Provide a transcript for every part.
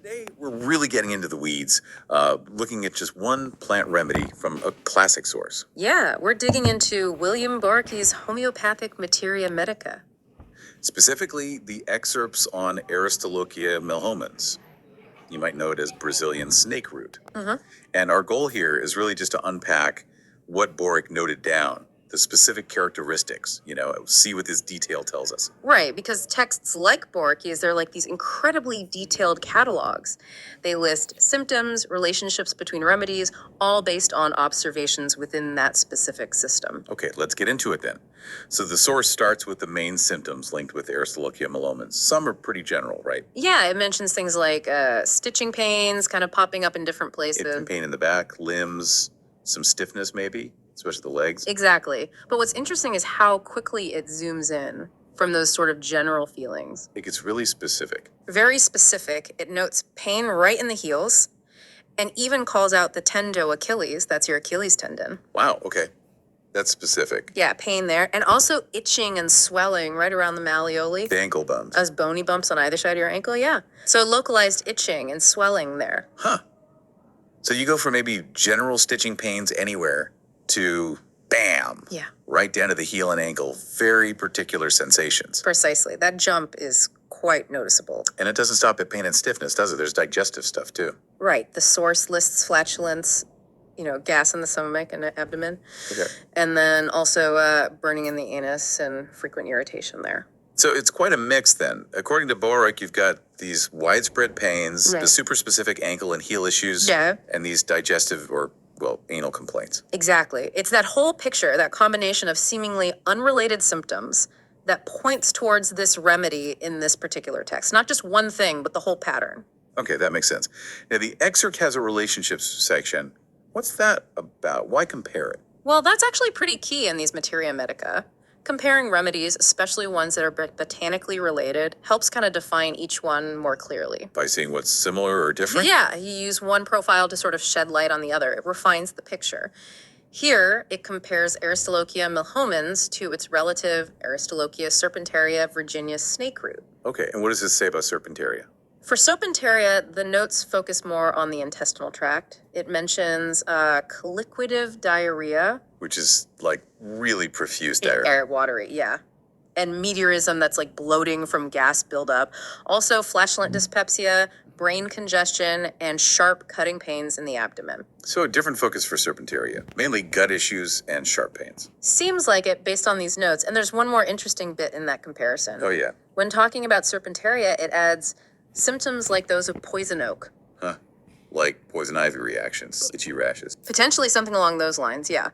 Today, we're really getting into the weeds, looking at just one plant remedy from a classic source. Yeah, we're digging into William Boericke's homeopathic materia medica. Specifically, the excerpts on Aristolochia Milhomens. You might know it as Brazilian snake root. And our goal here is really just to unpack what Boericke noted down, the specific characteristics, see what this detail tells us. Right, because texts like Boericke's, they're like these incredibly detailed catalogs. They list symptoms, relationships between remedies, all based on observations within that specific system. Okay, let's get into it then. So the source starts with the main symptoms linked with Aristolochia Milhomens. Some are pretty general, right? Yeah, it mentions things like stitching pains kind of popping up in different places. Itching pain in the back, limbs, some stiffness maybe, especially the legs. Exactly. But what's interesting is how quickly it zooms in from those sort of general feelings. It gets really specific. Very specific. It notes pain right in the heels and even calls out the tendo Achilles. That's your Achilles tendon. Wow, okay. That's specific. Yeah, pain there. And also itching and swelling right around the malleoli. The ankle bumps. As bony bumps on either side of your ankle, yeah. So localized itching and swelling there. Huh. So you go from maybe general stitching pains anywhere to bam. Yeah. Right down to the heel and ankle. Very particular sensations. Precisely. That jump is quite noticeable. And it doesn't stop at pain and stiffness, does it? There's digestive stuff too. Right. The source lists flatulence, gas in the stomach and abdomen. Okay. And then also burning in the anus and frequent irritation there. So it's quite a mix then. According to Boericke, you've got these widespread pains, Right. the super specific ankle and heel issues, Yeah. and these digestive or, anal complaints. Exactly. It's that whole picture, that combination of seemingly unrelated symptoms that points towards this remedy in this particular text. Not just one thing, but the whole pattern. Okay, that makes sense. Now, the excerpt has a relationships section. What's that about? Why compare it? Well, that's actually pretty key in these materia medica. Comparing remedies, especially ones that are botanically related, helps kind of define each one more clearly. By seeing what's similar or different? Yeah, you use one profile to sort of shed light on the other. It refines the picture. Here, it compares Aristolochia milhomens to its relative Aristolochia serpentaria virginia snake root. Okay, and what does this say about serpentaria? For serpentaria, the notes focus more on the intestinal tract. It mentions colliquidative diarrhea. Which is like really profuse diarrhea. Air watery, yeah. And meteorism, that's like bloating from gas buildup. Also flatulent dyspepsia, brain congestion, and sharp cutting pains in the abdomen. So a different focus for serpentaria, mainly gut issues and sharp pains. Seems like it based on these notes. And there's one more interesting bit in that comparison. Oh yeah. When talking about serpentaria, it adds symptoms like those of poison oak. Huh. Like poison ivy reactions, itchy rashes. Potentially something along those lines, yeah.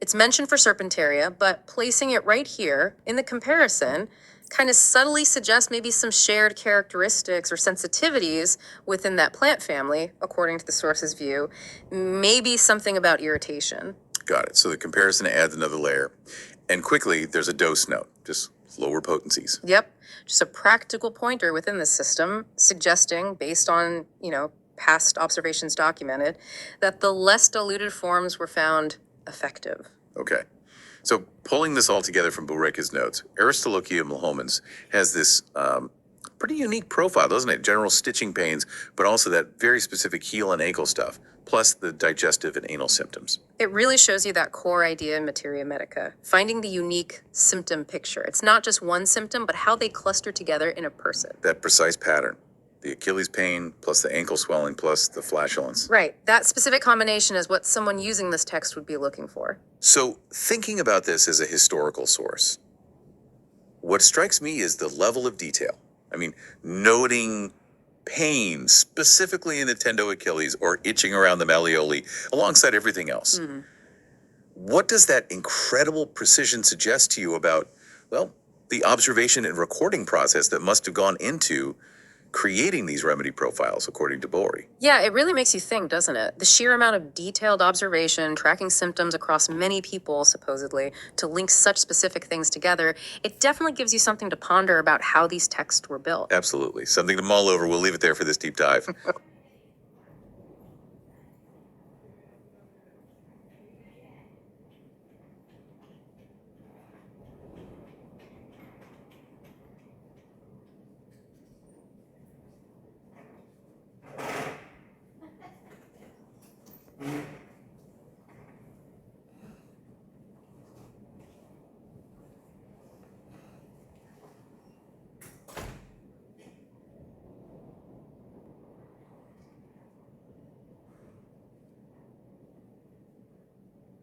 It's mentioned for serpentaria, but placing it right here in the comparison kind of subtly suggests maybe some shared characteristics or sensitivities within that plant family, according to the source's view. Maybe something about irritation. Got it. So the comparison adds another layer. And quickly, there's a dose note, just lower potencies. Yep. Just a practical pointer within the system, suggesting, based on, past observations documented, that the less diluted forms were found effective. Okay. So pulling this all together from Boericke's notes, Aristolochia milhomens has this pretty unique profile, doesn't it? General stitching pains, but also that very specific heel and ankle stuff, plus the digestive and anal symptoms. It really shows you that core idea in materia medica, finding the unique symptom picture. It's not just one symptom, but how they cluster together in a person. That precise pattern. The Achilles pain, plus the ankle swelling, plus the flatulence. Right. That specific combination is what someone using this text would be looking for. So thinking about this as a historical source, what strikes me is the level of detail. I mean, noting pain specifically in the tendo Achilles or itching around the malleoli alongside everything else. What does that incredible precision suggest to you about, the observation and recording process that must have gone into creating these remedy profiles, according to Boericke? Yeah, it really makes you think, doesn't it? The sheer amount of detailed observation, tracking symptoms across many people, supposedly, to link such specific things together, it definitely gives you something to ponder about how these texts were built. Absolutely. Something to mull over. We'll leave it there for this deep dive.